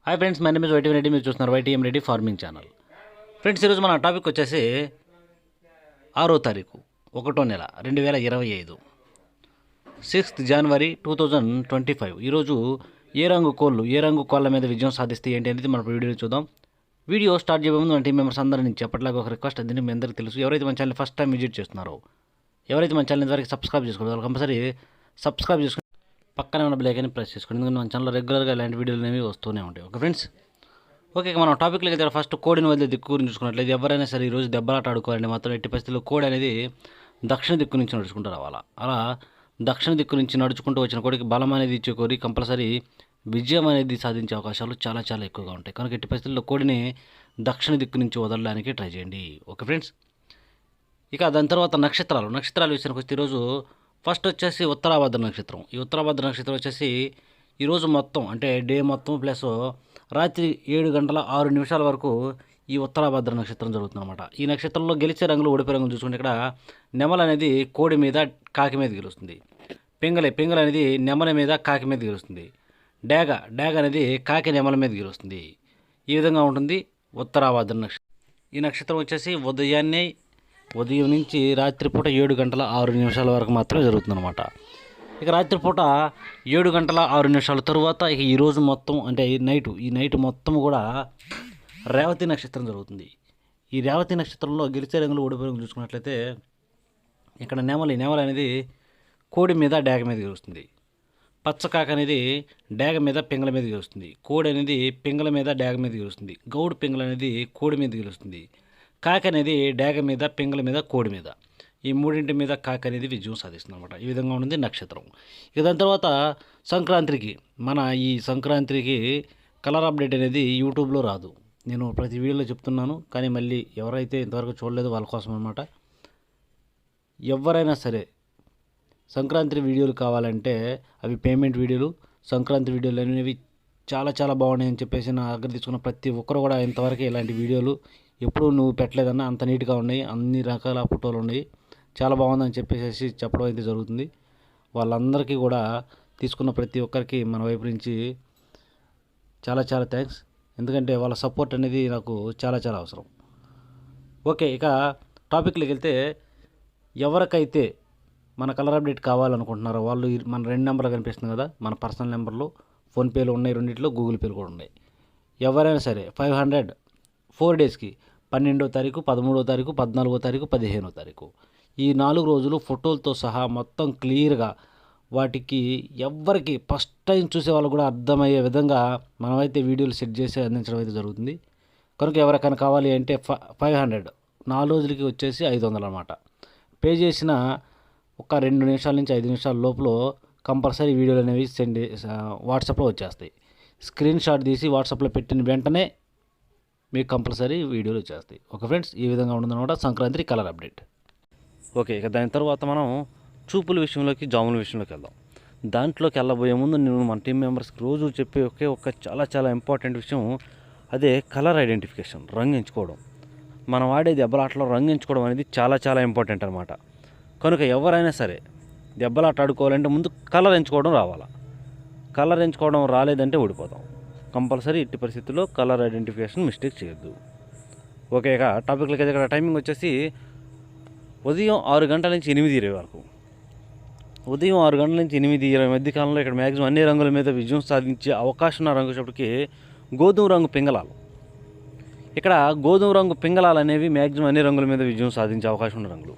Hi friends, my name is YTM Reddy. మీరు చూస్తున్నారు YTM Reddy farming channel. Friends, ఈరోజు మన టాపిక్ వచ్చేసి 6వ తారీఖు 1వ నెల 2025 6th January 2025. ఈరోజు ఏ రంగు కోళ్ళ మీద విజయం సాధిస్తే ఏంటి అనేది మన వీడియోలో చూద్దాం. వీడియో స్టార్ట్ చేయబోయే ముందు మన టీం మెంబర్స్ అందరి నుంచి ఎప్పటిలాగా ఒక రిక్వెస్ట్, అది మీ అందరికీ తెలుసు. ఎవరైతే మన ఛానల్ ఫస్ట్ టైం విజిట్ చేస్తున్నారో, ఎవరైతే మన ఛానల్ ఇంతవరకు సబ్స్క్రైబ్ చేసుకోవాలి, వాళ్ళు కంపల్సరీ సబ్స్క్రైబ్ చేసుకుని పక్కనే ఉన్న బెల్ ఐకాన్ని ప్రెస్ చేసుకోండి. ఎందుకంటే మన ఛానల్లో రెగ్యులర్గా ఇలాంటి వీడియోలు అనేవి వస్తూనే ఉంటాయి. ఓకే ఫ్రెండ్స్, ఓకే మనం టాపిక్లోకి వెళ్తే ఫస్ట్ కోడిని వదిలే దిక్కు గురించి చూసుకున్నట్లయితే, ఎవరైనా సరే ఈరోజు దెబ్బలాట ఆడుకోవాలంటే మాత్రం ఎట్టి పరిస్థితుల్లో కోడి అనేది దక్షిణ దిక్కు నుంచి నడుచుకుంటూ రావాలా. అలా దక్షిణ దిక్కు నుంచి నడుచుకుంటూ వచ్చిన కోడికి బలం అనేది ఇచ్చే కోరి కంపల్సరీ విజయం అనేది సాధించే అవకాశాలు చాలా చాలా ఎక్కువగా ఉంటాయి. కనుక ఎట్టి పరిస్థితుల్లో కోడిని దక్షిణ దిక్కు నుంచి వదలడానికి ట్రై చేయండి. ఓకే ఫ్రెండ్స్, ఇక దాని తర్వాత నక్షత్రాల విషయానికి వస్తే ఈరోజు ఫస్ట్ వచ్చేసి ఉత్తరాభద్ర నక్షత్రం. ఈ ఉత్తరాభద్ర నక్షత్రం వచ్చేసి ఈరోజు మొత్తం అంటే డే మొత్తం ప్లస్ రాత్రి 7:06 వరకు ఈ ఉత్తరాభద్ర నక్షత్రం జరుగుతుందన్నమాట. ఈ నక్షత్రంలో గెలిచే రంగులు, ఓడిపోయే రంగులు చూసుకుంటే ఇక్కడ నెమల అనేది కోడి మీద కాకి మీద గెలుస్తుంది. పింగళ అనేది నెమల మీద కాకి మీద గెలుస్తుంది. డేగ అనేది కాకి నెమల మీద గెలుస్తుంది. ఈ విధంగా ఉంటుంది ఉత్తరాభద్ర నక్షత్రం. ఈ నక్షత్రం వచ్చేసి ఉదయం నుంచి రాత్రిపూట 7:06 వరకు మాత్రమే జరుగుతుందన్నమాట. ఇక రాత్రిపూట 7:06 తరువాత ఇక ఈరోజు మొత్తం అంటే ఈ నైట్ మొత్తం కూడా రేవతి నక్షత్రం జరుగుతుంది. ఈ రేవతి నక్షత్రంలో గెలిచే రంగులు, ఓడిపోయే రంగులు చూసుకున్నట్లయితే ఇక్కడ నెమలి అనేది కోడి మీద డేగ మీద గెలుస్తుంది. పచ్చకాక అనేది డేగ మీద పింగళ మీద గెలుస్తుంది. కోడి అనేది పింగళ మీద డేగ మీద గెలుస్తుంది. గౌడు పింగళ అనేది కోడి మీద గెలుస్తుంది. కాకి అనేది డేగ మీద పింగళ మీద కోడి మీద, ఈ మూడింటి మీద కాకి అనేది విజయం సాధిస్తుంది అనమాట. ఈ విధంగా ఉంటుంది నక్షత్రం. ఇక దాని తర్వాత సంక్రాంతికి కలర్ అప్డేట్ అనేది యూట్యూబ్లో రాదు. నేను ప్రతి వీడియోలో చెప్తున్నాను, కానీ మళ్ళీ ఎవరైతే ఇంతవరకు చూడలేదు వాళ్ళ కోసం అనమాట. ఎవరైనా సరే సంక్రాంతి వీడియోలు కావాలంటే అవి పేమెంట్ వీడియోలు. సంక్రాంతి వీడియోలు అనేవి చాలా చాలా బాగున్నాయని చెప్పేసి నా దగ్గర తీసుకున్న ప్రతి ఒక్కరు కూడా ఇంతవరకు ఇలాంటి వీడియోలు ఎప్పుడూ నువ్వు పెట్టలేదన్నా అంత నీట్గా ఉన్నాయి, అన్ని రకాల ఫోటోలు ఉన్నాయి, చాలా బాగుందని చెప్పేసి చెప్పడం అయితే జరుగుతుంది. వాళ్ళందరికీ కూడా తీసుకున్న ప్రతి ఒక్కరికి మన వైపు నుంచి చాలా చాలా థ్యాంక్స్. ఎందుకంటే వాళ్ళ సపోర్ట్ అనేది నాకు చాలా చాలా అవసరం. ఓకే, ఇక టాపిక్లోకి వెళ్తే, ఎవరికైతే మన కలర్ అప్డేట్ కావాలనుకుంటున్నారో వాళ్ళు మన 2 నెంబర్లు కనిపిస్తుంది కదా, మన పర్సనల్ నెంబర్లు ఫోన్పేలు ఉన్నాయి, రెండిట్లో గూగుల్ పేలు కూడా ఉన్నాయి. ఎవరైనా సరే 500 4 డేస్కి 12వ తారీఖు, 13వ తారీఖు, 14వ తారీఖు, 15వ తారీఖు ఈ 4 రోజులు ఫోటోలతో సహా మొత్తం క్లియర్గా వాటికి ఎవ్వరికి ఫస్ట్ టైం చూసే వాళ్ళు కూడా అర్థమయ్యే విధంగా మనమైతే వీడియోలు సెట్ చేసి అందించడం అయితే జరుగుతుంది. కనుక ఎవరికైనా కావాలి అంటే 500 4 రోజులకి వచ్చేసి 500 అన్నమాట. పే చేసిన ఒక 2 నిమిషాల నుంచి 5 నిమిషాల లోపల కంపల్సరీ వీడియోలు అనేవి వాట్సాప్లో వచ్చేస్తాయి. స్క్రీన్ షాట్ తీసి వాట్సాప్లో పెట్టిన వెంటనే మీకు కంపల్సరీ వీడియోలు వచ్చేస్తాయి. ఓకే ఫ్రెండ్స్, ఈ విధంగా ఉంటుందన్నమాట సంక్రాంతి కలర్ అప్డేట్. ఓకే, ఇక దాని తర్వాత మనం చూపుల విషయంలోకి, జాముల విషయంలోకి వెళ్దాం. దాంట్లోకి వెళ్ళబోయే ముందు నేను మన టీం మెంబర్స్కి రోజు చెప్పే ఒక చాలా చాలా ఇంపార్టెంట్ విషయం, అదే కలర్ ఐడెంటిఫికేషన్, రంగు ఎంచుకోవడం. మనం ఆడే దెబ్బలాటలో రంగు ఎంచుకోవడం అనేది చాలా చాలా ఇంపార్టెంట్ అనమాట. కనుక ఎవరైనా సరే దెబ్బలాట ఆడుకోవాలంటే ముందు కలర్ ఎంచుకోవడం రావాలా. కలర్ ఎంచుకోవడం రాలేదంటే ఓడిపోతాం. కంపల్సరీ ఎట్టి పరిస్థితుల్లో కలర్ ఐడెంటిఫికేషన్ మిస్టేక్ చేయొద్దు. ఓకే, ఇక టాపిక్లకి అయితే ఇక్కడ టైమింగ్ వచ్చేసి ఉదయం 6 గంటల నుంచి 8:20 వరకు. ఉదయం 6 గంటల నుంచి 8:20 మధ్య కాలంలో ఇక్కడ మ్యాక్సిమం అన్ని రంగుల మీద విజయం సాధించే అవకాశం ఉన్న రంగు వచ్చేప్పటికి గోధుమ రంగు పింగళాలు. ఇక్కడ గోధుమ రంగు పింగళాలు అనేవి మ్యాక్సిమం అన్ని రంగుల మీద విజయం సాధించే అవకాశం ఉన్న రంగులు.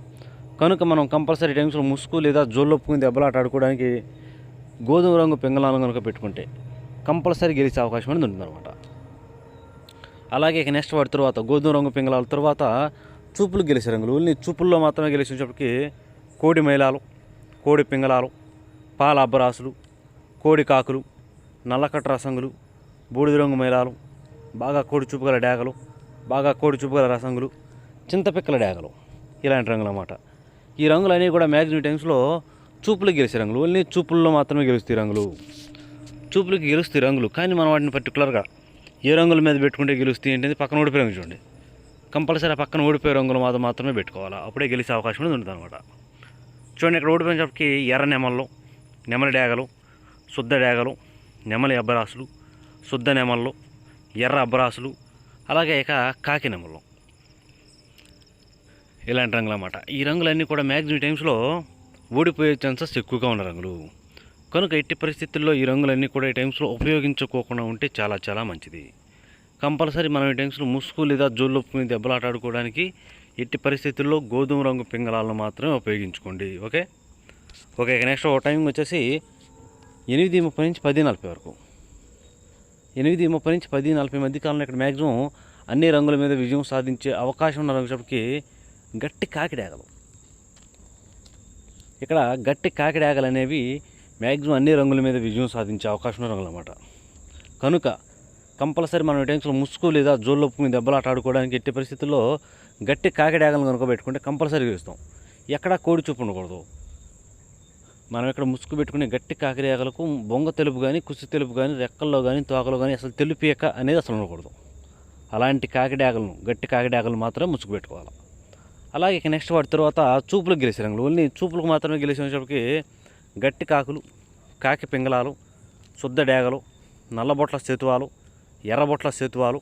కనుక మనం కంపల్సరీ టైమ్స్లో ముసుగు లేదా జోళ్ళొప్పుకుని దెబ్బలాట ఆడుకోవడానికి గోధుమ రంగు పింగళాలను కనుక పెట్టుకుంటే కంపల్సరీ గెలిచే అవకాశం అనేది ఉంటుందన్నమాట. అలాగే ఇక నెక్స్ట్ వాటి తర్వాత గోధుమ రంగు పింగళాల తర్వాత చూపులు గెలిచే రంగులు. ఓన్లీ చూపుల్లో మాత్రమే గెలిచేటప్పటికి కోడి మైలాలు, కోడి పింగళాలు, పాల అబ్బరాసులు, కోడి కాకులు, నల్లకట్ట రసంగులు, బూడిద రంగు మైలాలు, బాగా కోడి చూపు గల డేగలు, బాగా కోడి చూపు గల రసంగులు, చింతపిక్కల డేగలు, ఇలాంటి రంగులు అన్నమాట. ఈ రంగులు అనేవి కూడా మ్యాక్సిమం టైమ్స్లో చూపులకు గెలిచే రంగులు. ఓన్లీ చూపుల్లో మాత్రమే గెలుస్తాయి రంగులు. చూపులకి గెలుస్తాయి రంగులు, కానీ మనం వాటిని పర్టికులర్గా ఏ రంగుల మీద పెట్టుకుంటే గెలుస్తాయి ఏంటంటే పక్కన ఓడిపోయే రంగు చూడండి. కంపల్సరీ ఆ పక్కన ఓడిపోయే రంగులు మాత్రమే పెట్టుకోవాలా, అప్పుడే గెలిచే అవకాశం ఉంటుంది అనమాట. చూడండి, ఇక్కడ ఓడిపోయినప్పటికీ ఎర్ర నెమళ్ళు, నెమలి డేగలు, శుద్ధ డేగలు, నెమలి అబ్బరాసులు, శుద్ధ నెమళ్ళు, ఎర్ర అబ్రాసులు, అలాగే ఇక కాకి నెమళ్ళు, ఇలాంటి రంగులు అన్నమాట. ఈ రంగులన్నీ కూడా మ్యాక్సిమం టైమ్స్లో ఓడిపోయే ఛాన్సెస్ ఎక్కువగా ఉన్న రంగులు. కనుక ఎట్టి పరిస్థితుల్లో ఈ రంగులన్నీ కూడా ఈ టైమ్స్లో ఉపయోగించుకోకుండా ఉంటే చాలా చాలా మంచిది. కంపల్సరీ మనం ఈ టైమ్స్లో ముసుగు లేదా జోళ్ళొప్పుకుని దెబ్బలాటాడుకోవడానికి ఎట్టి పరిస్థితుల్లో గోధుమ రంగు పింగళాలను మాత్రమే ఉపయోగించుకోండి. ఓకే. నెక్స్ట్ టైమింగ్ వచ్చేసి 8:30 నుంచి 10:40 వరకు. 8:30 నుంచి 10:40 మధ్య కాలంలో ఇక్కడ మ్యాక్సిమం అన్ని రంగుల మీద విజయం సాధించే అవకాశం ఉన్న రంగులకి గట్టి కాకిడాగలు. ఇక్కడ గట్టి కాకిడాగలు అనేవి మ్యాక్సిమం అన్ని రంగుల మీద విజయం సాధించే అవకాశం ఉన్న రంగులు అన్నమాట. కనుక కంపల్సరీ మనం ఈ టైమ్స్లో ముసుగు లేదా జోళ్ళొప్పుకుని దెబ్బలాట ఆడుకోవడానికి ఎట్టి పరిస్థితుల్లో గట్టి కాకిడాగలను కనుక పెట్టుకుంటే కంపల్సరీ గెలుస్తాం. ఎక్కడా కోడి చూపు ఉండకూడదు. మనం ఇక్కడ ముసుగు పెట్టుకునే గట్టి కాకిడాగలకు బొంగ తెలుపు కానీ, కుసి తెలుపు కానీ, రెక్కల్లో కానీ, తోకలో కానీ అసలు తెలుపేక అనేది అసలు ఉండకూడదు. అలాంటి కాకిడాగలను, గట్టి కాకిడాగలను మాత్రమే ముసుగు పెట్టుకోవాలి. అలాగే ఇక నెక్స్ట్ వాటి తర్వాత చూపులకు గెలిచే రంగులు. ఓన్లీ చూపులకు మాత్రమే గెలిచేటప్పటికి గట్టి కాకులు, కాకి పింగళాలు, శుద్ధ డేగలు, నల్లబొట్ల సేతువాలు, ఎర్రబొట్ల సేతువాలు,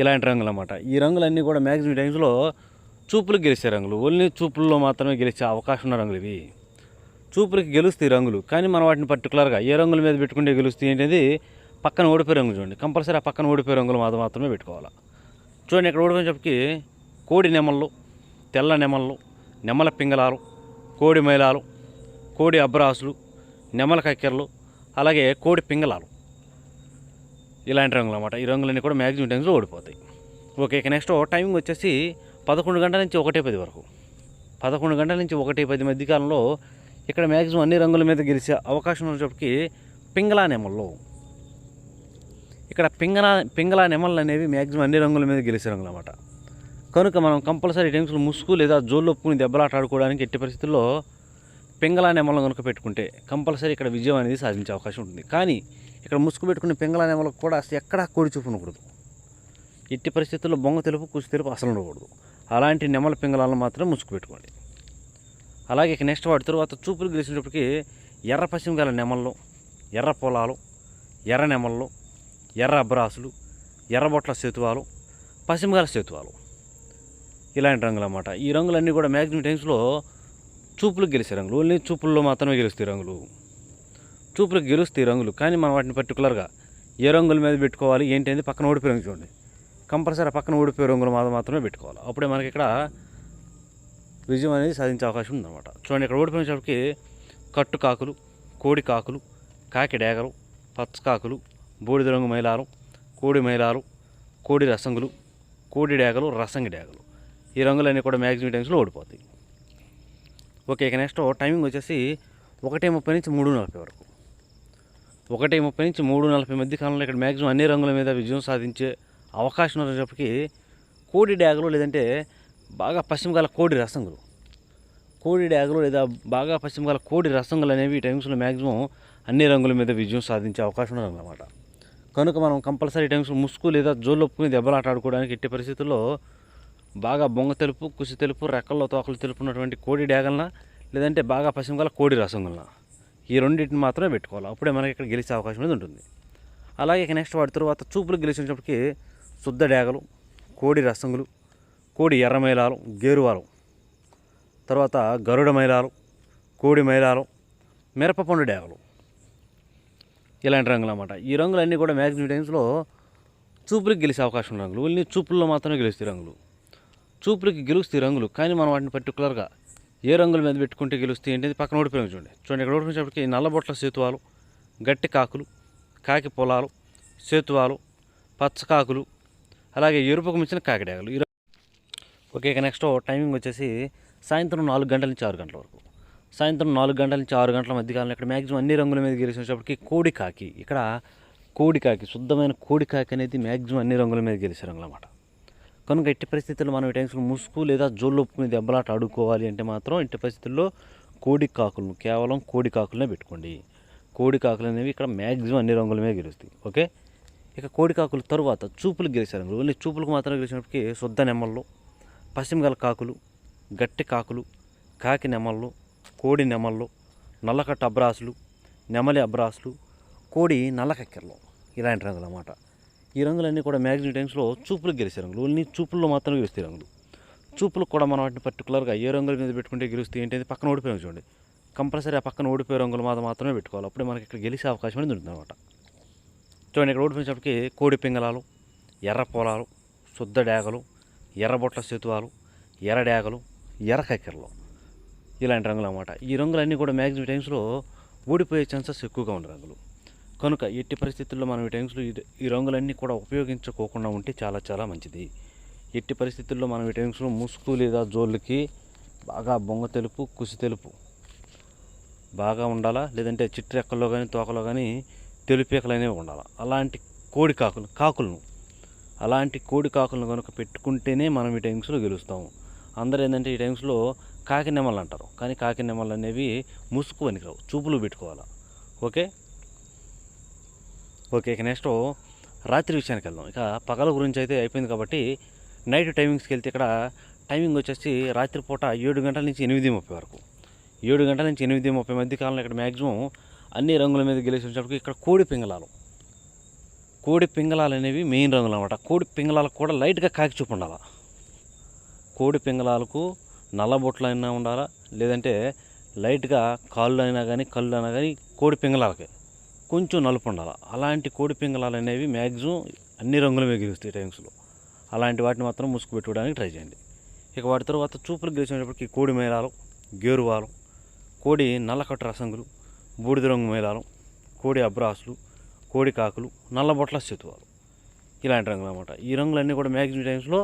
ఇలాంటి రంగులు అన్నమాట. ఈ రంగులన్నీ కూడా మ్యాక్సిమం టైమ్స్లో చూపులకు గెలిచే రంగులు. ఓన్లీ చూపుల్లో మాత్రమే గెలిచే అవకాశం ఉన్న రంగులు ఇవి. చూపులకి గెలుస్తాయి రంగులు, కానీ మనం వాటిని పర్టికులర్గా ఏ రంగుల మీద పెట్టుకుంటే గెలుస్తాయి ఏంటది పక్కన ఓడిపోయే రంగులు చూడండి. కంపల్సరీ ఆ పక్కన ఓడిపోయే రంగులు మాత్రమే పెట్టుకోవాలి. చూడండి, ఇక్కడ ఓడిపోయేటప్పటికి కోడి నెమళ్ళు, తెల్ల నెమళ్ళు, నెమల పింగళాలు, కోడి మైలాలు, కోడి అబ్రాసులు, నెమల కక్కెరలు, అలాగే కోడి పింగళాలు, ఇలాంటి రంగులు అన్నమాట. ఈ రంగులన్నీ కూడా మ్యాక్సిమం టైమ్స్లో ఓడిపోతాయి. ఓకే. ఇక నెక్స్ట్ టైమింగ్ వచ్చేసి 11 గంటల నుంచి 1:10 వరకు. 11 గంటల నుంచి 1:10 మధ్య కాలంలో ఇక్కడ మ్యాక్సిమం అన్ని రంగుల మీద గెలిచే అవకాశం ఉన్నప్పటికీ పింగళా నెమళ్ళు. ఇక్కడ పింగళా నెమళ్ళు అనేవి మ్యాక్సిమం అన్ని రంగుల మీద గెలిచే రంగులు అన్నమాట. కనుక మనం కంపల్సరీ టైమ్స్లో ముసుగు లేదా జోళ్ళొప్పుకుని దెబ్బలాట ఆడుకోవడానికి ఎట్టి పరిస్థితుల్లో పింగళా నెమలను కనుక పెట్టుకుంటే కంపల్సరీ ఇక్కడ విజయం అనేది సాధించే అవకాశం ఉంటుంది. కానీ ఇక్కడ ముసుగు పెట్టుకునే పింగళా నెమలకు కూడా అసలు ఎక్కడా కోడి చూపు ఉండకూడదు. ఎట్టి పరిస్థితుల్లో బొంగ తెలుపు, కుసి తెలుపు అసలు ఉండకూడదు. అలాంటి నెమల పింగళాలను మాత్రం ముసుగు పెట్టుకోండి. అలాగే ఇక నెక్స్ట్ వాటి తర్వాత చూపులు గెలిచినప్పటికీ ఎర్ర పశ్చిమ గల నెమళ్ళు, ఎర్ర పొలాలు, ఎర్ర నెమళ్ళు, ఎర్ర అబ్రాసులు, ఎర్రబొట్ల సేతువాలు, పశ్చిమగల సేతువాలు, ఇలాంటి రంగులు అన్నమాట. ఈ రంగులన్నీ కూడా మ్యాక్సిమం టైమ్స్లో చూపులకు గెలిచే రంగులు. ఓన్లీ చూపుల్లో మాత్రమే గెలుస్తాయి రంగులు. చూపులకు గెలుస్తాయి రంగులు, కానీ మనం వాటిని పర్టికులర్గా ఏ రంగుల మీద పెట్టుకోవాలి ఏంటి అనేది పక్కన ఓడిపోయే రంగు చూడండి. కంపల్సరీ పక్కన ఓడిపోయే రంగులు మాత్రమే పెట్టుకోవాలి. అప్పుడే మనకి ఇక్కడ విజయం అనేది సాధించే అవకాశం ఉందన్నమాట. చూడండి, ఇక్కడ ఓడిపోయినప్పటికీ కట్టు కాకులు, కోడి కాకులు, కాకి డేగలు, పచ్చకాకులు, బూడిద రంగు మైలాలు, కోడి మైలాలు, కోడి రసంగులు, కోడి డేగలు, రసంగి డేగలు, ఈ రంగులన్నీ కూడా మ్యాక్సిమం టైమ్స్లో ఓడిపోతాయి. ఓకే. ఇక నెక్స్ట్ టైమింగ్ వచ్చేసి 1:30 నుంచి 3:40 వరకు. 1:30 నుంచి 3:40 మధ్య కాలంలో ఇక్కడ మ్యాక్సిమం అన్ని రంగుల మీద విజయం సాధించే అవకాశం ఉన్నప్పటికీ కోడి డ్యాగులు లేదంటే బాగా పశ్చిమగల కోడి రసంగులు, కోడి డ్యాగులు లేదా బాగా పశ్చిమగల కోడి రసంగులు అనేవి ఈ టైమ్స్లో మ్యాక్సిమం అన్ని రంగుల మీద విజయం సాధించే అవకాశం ఉన్నదన్నమాట. కనుక మనం కంపల్సరీ టైమ్స్లో ముసుగు లేదా జోళ్ళొప్పుకుని దెబ్బలాట ఆడుకోవడానికి ఎట్టి పరిస్థితుల్లో బాగా బొంగ తెలుపు, కుసి తెలుపు, రెక్కల్లో తోకలు తెలుపు ఉన్నటువంటి కోడి డ్యాగల్న లేదంటే బాగా పశ్చిమగల కోడి రసంగులన ఈ రెండింటిని మాత్రమే పెట్టుకోవాలి. అప్పుడే మనకి ఇక్కడ గెలిచే అవకాశం అనేది ఉంటుంది. అలాగే ఇక నెక్స్ట్ వాటి తర్వాత చూపులకు గెలిచినప్పటికీ శుద్ధ డేగలు, కోడి రసంగులు, కోడి ఎర్ర మైలాలు, గేరువాలు, తర్వాత గరుడ మైలాలు, కోడి మైలాలు, మిరపపండు డేగలు, ఇలాంటి రంగులు అన్నమాట. ఈ రంగులన్నీ కూడా మ్యాక్సిమం టైమ్స్లో చూపులకు గెలిచే అవకాశం ఉన్న రంగులు. ఓన్లీ చూపుల్లో మాత్రమే గెలుస్తాయి రంగులు. చూపులకి గెలుస్తాయి రంగులు, కానీ మనం వాటిని పర్టికులర్గా ఏ రంగుల మీద పెట్టుకుంటే గెలుస్తాయి ఏంటి పక్కన ఓడిపోయిన చూడండి. ఇక్కడ ఓడిపోయినప్పటికీ నల్లబొట్ల సేతువాలు, గట్టి కాకులు, కాకి పొలాలు, సేతువాలు, పచ్చకాకులు, అలాగే ఎరుపుకు మించిన కాకిడాగలు. ఓకే. ఇక నెక్స్ట్ టైమింగ్ వచ్చేసి సాయంత్రం 4 గంటల నుంచి 6 గంటల వరకు. సాయంత్రం 4 గంటల నుంచి 6 గంటల మధ్యకాలంలో ఇక్కడ మ్యాక్సిమం అన్ని రంగుల మీద గెలిచినప్పటికీ కోడి కాకి, ఇక్కడ కోడి కాకి, శుద్ధమైన కోడి కాకి అనేది మ్యాక్సిమం అన్ని రంగుల మీద గెలిచే రంగులు అన్నమాట. కనుక ఎట్టి పరిస్థితుల్లో మనం ఈ టైమ్స్లో ముసుగు లేదా జోళ్ళొప్పుకుని దెబ్బలాట ఆడుకోవాలి అంటే మాత్రం ఎట్టి పరిస్థితుల్లో కోడి కాకులను, కేవలం కోడి కాకులనే పెట్టుకోండి. కోడి కాకులు అనేవి ఇక్కడ మ్యాక్సిమం అన్ని రంగుల మీద గెలుస్తాయి. ఓకే. ఇక కోడి కాకుల తరువాత చూపులకు గెలిచే రంగులు. ఓన్లీ చూపులకు మాత్రం గెలిచినప్పటికీ శుద్ధ నెమళ్ళు, పశ్చిమగల కాకులు, గట్టి కాకులు, కాకి నెమళ్ళు, కోడి నెమళ్ళు, నల్లకట్ట అబ్రాసులు, నెమలి అబ్రాసులు, కోడి నల్లకక్కెరలు, ఇలాంటి రంగులు అన్నమాట. ఈ రంగులన్నీ కూడా మ్యాక్సిమం టైమ్స్లో చూపులకు గెలిచే రంగులు. ఓన్లీ చూపుల్లో మాత్రమే గెలుస్తాయి రంగులు. చూపులకు కూడా మనం వాటిని పర్టికులర్గా ఏ రంగుల మీద పెట్టుకుంటే గెలుస్తాయి ఏంటి పక్కన ఓడిపోయాం చూడండి, కంపల్సరీ ఆ పక్కన ఓడిపోయే రంగులు మాత్రమే పెట్టుకోవాలి. అప్పుడే మనకి ఇక్కడ గెలిచే అవకాశం అనేది ఉంటుంది అనమాట. చూడండి, ఇక్కడ ఓడిపోయినప్పటికీ కోడి పింగళాలు, ఎర్ర పొలాలు, శుద్ధ డేగలు, ఎర్రబొట్ల సేతువాలు, ఎర్ర డేగలు, ఎర్ర కక్కెరలు, ఇలాంటి రంగులు అన్నమాట. ఈ రంగులన్నీ కూడా మ్యాక్సిమం టైమ్స్లో ఓడిపోయే ఛాన్సెస్ ఎక్కువగా ఉన్న రంగులు. కనుక ఎట్టి పరిస్థితుల్లో మనం ఈ టైమ్స్లో ఈ రంగులన్నీ కూడా ఉపయోగించుకోకుండా ఉంటే చాలా చాలా మంచిది. ఎట్టి పరిస్థితుల్లో మనం ఈ టైమ్స్లో ముసుగు లేదా జోళ్ళకి బాగా బొంగ తెలుపు, కుసి తెలుపు బాగా ఉండాలా, లేదంటే చిట్రెక్కల్లో కానీ తోకలో కానీ తెలుపేకలు అనేవి ఉండాలి. అలాంటి కోడి కాకులను కనుక పెట్టుకుంటేనే మనం ఈ టైమ్స్లో గెలుస్తాము. అందరూ ఏంటంటే ఈ టైమ్స్లో కాకి నెమలు అంటారు, కానీ కాకి నెమలు అనేవి ముసుగు పనికిరావు, చూపులు పెట్టుకోవాలి. ఓకే, ఇక నెక్స్ట్ రాత్రి విషయానికి వెళ్దాం. ఇక పగల గురించి అయితే అయిపోయింది కాబట్టి నైట్ టైమింగ్స్కి వెళ్తే ఇక్కడ టైమింగ్ వచ్చేసి రాత్రిపూట 7 గంటల నుంచి 8:30 వరకు. 7 గంటల నుంచి 8:30 మధ్య కాలంలో ఇక్కడ మ్యాక్సిమం అన్ని రంగుల మీద గెలిచేటప్పటికి ఇక్కడ కోడి పింగళాలు అనేవి మెయిన్ రంగులు అనమాట. కోడి పింగళాలకు కూడా లైట్గా కాకి చూపు ఉండాలి. కోడి పింగళాలకు నల్లబొట్లు అయినా ఉండాలా, లేదంటే లైట్గా కాళ్ళు అయినా కానీ కోడి పింగళాలకి కొంచెం నలుపు ఉండాలి. అలాంటి కోడి పింగళాలు అనేవి మ్యాక్సిమం అన్ని రంగుల మీద గెలుస్తాయి టైమ్స్లో. అలాంటి వాటిని మాత్రం ముసుగు పెట్టుకోవడానికి ట్రై చేయండి. ఇక వాటి తర్వాత చూపులు గెలిచేటప్పటికి కోడి మేళాలు, గేరువాలు, కోడి నల్లకట్టు రసంగులు, బూడిద రంగు మేళాలు, కోడి అబ్రాసులు, కోడి కాకులు, నల్లబొట్ల సేతువాలు, ఇలాంటి రంగులు అన్నమాట. ఈ రంగులన్నీ కూడా మ్యాక్సిమం టైమ్స్లో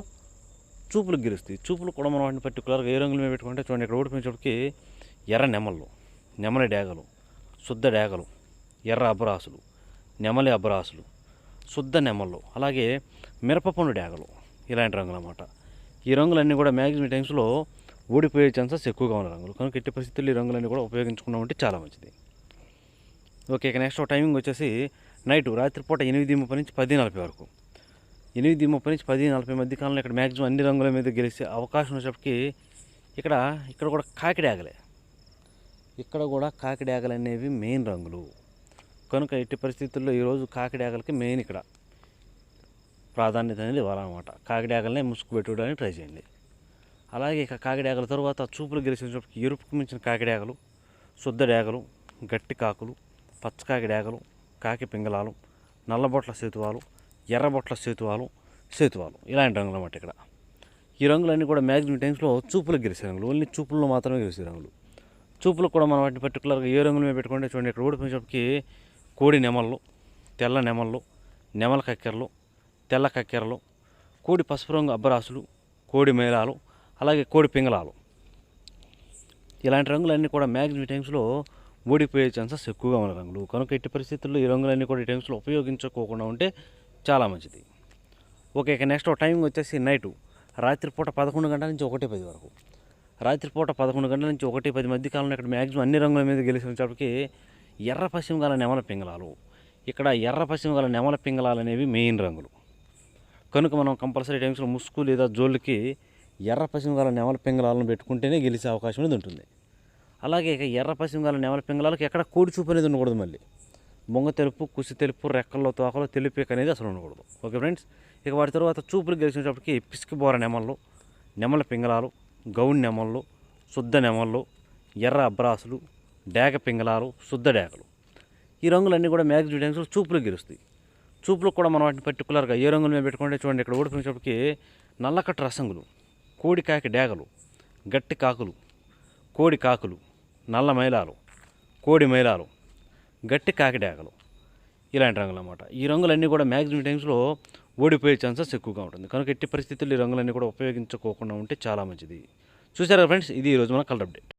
చూపులకు గెలుస్తాయి. చూపులు కూడా మనం వాటిని పర్టికులర్గా ఏ రంగుల మీద పెట్టుకుంటే చూడండి, ఇక్కడ ఓడిపోయినప్పటికీ ఎర్ర నెమళ్ళు, నెమలి డేగలు, శుద్ధ డేగలు, ఎర్ర అబ్రాసులు, నెమలి అబ్రాసులు, శుద్ధ నెమళ్ళు, అలాగే మిరపపండు డేగలు, ఇలాంటి రంగులు అన్నమాట. ఈ రంగులన్నీ కూడా మ్యాక్సిమం టైమ్స్లో ఓడిపోయే ఛాన్సెస్ ఎక్కువగా ఉన్న రంగులు. కనుక ఎట్టి పరిస్థితుల్లో ఈ రంగులన్నీ కూడా ఉపయోగించుకున్నామంటే చాలా మంచిది. ఓకే, ఇక నెక్స్ట్ టైమింగ్ వచ్చేసి రాత్రిపూట 8:30 నుంచి 10:40 వరకు. 8:30 నుంచి 10:40 మధ్య కాలంలో ఇక్కడ మ్యాక్సిమం అన్ని రంగుల మీద గెలిచే అవకాశం వచ్చేప్పటికి ఇక్కడ కూడా కాకిడాగలే. ఇక్కడ కూడా కాకిడాగలు అనేవి మెయిన్ రంగులు. కనుక ఎట్టి పరిస్థితుల్లో ఈరోజు కాకిడాగలకి మెయిన్ ఇక్కడ ప్రాధాన్యత అనేది ఇవ్వాలన్నమాట. కాకిడాగలనే ముసుగు పెట్టుకోవడానికి ట్రై చేయండి. అలాగే ఇక కాకిడాగల తర్వాత చూపులు గెలిచేటప్పటికి ఎరుపుకు మించిన కాకిడాగలు, శుద్ధ డేగలు, గట్టి కాకులు, పచ్చకాకి డేగలు, కాకి పింగళాలు, నల్లబొట్ల సేతువాలు, ఎర్రబొట్ల సేతువాలు, ఇలాంటి రంగులు అన్నమాట. ఇక్కడ ఈ రంగులన్నీ కూడా మ్యాక్సిమం టైమ్స్లో చూపులకు గెలిచే రంగులు. ఓన్లీ చూపుల్లో మాత్రమే గెలిచే రంగులు. చూపులు కూడా మనం వాటిని పర్టికులర్గా ఏ రంగుల మీద పెట్టుకుంటే చూడండి, ఇక్కడ ఓడిపోయేటప్పటికి కోడి నెమళ్ళు, తెల్ల నెమళ్ళు, నెమల కక్కెరలు, తెల్ల కక్కెరలు, కోడి పసుపు రంగు అబ్బరాసులు, కోడి మేళాలు, అలాగే కోడి పింగళాలు, ఇలాంటి రంగులన్నీ కూడా మ్యాక్సిమం టైమ్స్లో ఓడిపోయే ఛాన్సెస్ ఎక్కువగా ఉన్న రంగులు. కనుక ఎట్టి పరిస్థితుల్లో ఈ రంగులన్నీ కూడా ఈ టైమ్స్లో ఉపయోగించుకోకుండా ఉంటే చాలా మంచిది. ఓకే, ఇక నెక్స్ట్ టైమింగ్ వచ్చేసి రాత్రిపూట 11 గంటల నుంచి 1:10 వరకు. రాత్రిపూట 11 గంటల నుంచి 1:10 మధ్య కాలంలో ఇక్కడ మ్యాక్సిమం అన్ని రంగుల మీద గెలిచినప్పటికీ ఎర్ర పశ్చిమ గల నెమల పింగళాలు. ఇక్కడ ఎర్ర పశ్చిమ గల నెమల పింగళాలు అనేవి మెయిన్ రంగులు. కనుక మనం కంపల్సరీ టైమ్స్లో ముసుగు లేదా జోళ్ళకి ఎర్ర పశ్చిమ గల నెమల పింగళాలను పెట్టుకుంటేనే గెలిచే అవకాశం అనేది ఉంటుంది. అలాగే ఇక ఎర్ర పశ్చిమ గల నెమల పింగళాలకు ఎక్కడ కోడి చూపు అనేది ఉండకూడదు. మళ్ళీ బొంగ తెలుపు, కుసి తెలుపు, రెక్కల్లో తోకలో తెలుపేక అనేది అసలు ఉండకూడదు. ఓకే ఫ్రెండ్స్, ఇక వాటి తర్వాత చూపులు గెలిచేటప్పటికి పిసికిబోర నెమళ్ళు, నెమల పింగళాలు, గౌన్ నెమళ్ళు, శుద్ధ నెమళ్ళు, ఎర్ర అబ్రాసులు, డేగ పింగళాలు, శుద్ధ డేగలు, ఈ రంగులన్నీ కూడా మ్యాక్సిమం టైమ్స్లో చూపులు గెలుస్తాయి. చూపులకు కూడా మనం వాటిని పర్టికులర్గా ఏ రంగుల మీద పెట్టుకుంటే చూడండి, ఇక్కడ ఓడిపోయినప్పటికీ నల్లకట్టు రసంగులు, కోడి కాకి డేగలు, గట్టి కాకులు, కోడి కాకులు, నల్ల మైలాలు, కోడి మైలాలు, గట్టి కాకి డేగలు, ఇలాంటి రంగులు అన్నమాట. ఈ రంగులన్నీ కూడా మ్యాక్సిమం టైమ్స్లో ఓడిపోయే ఛాన్సెస్ ఎక్కువగా ఉంటుంది. కనుక ఎట్టి పరిస్థితుల్లో ఈ రంగులన్నీ కూడా ఉపయోగించుకోకుండా ఉంటే చాలా మంచిది. చూసారా ఫ్రెండ్స్, ఇది ఈరోజు మన కలర్ అప్డేట్.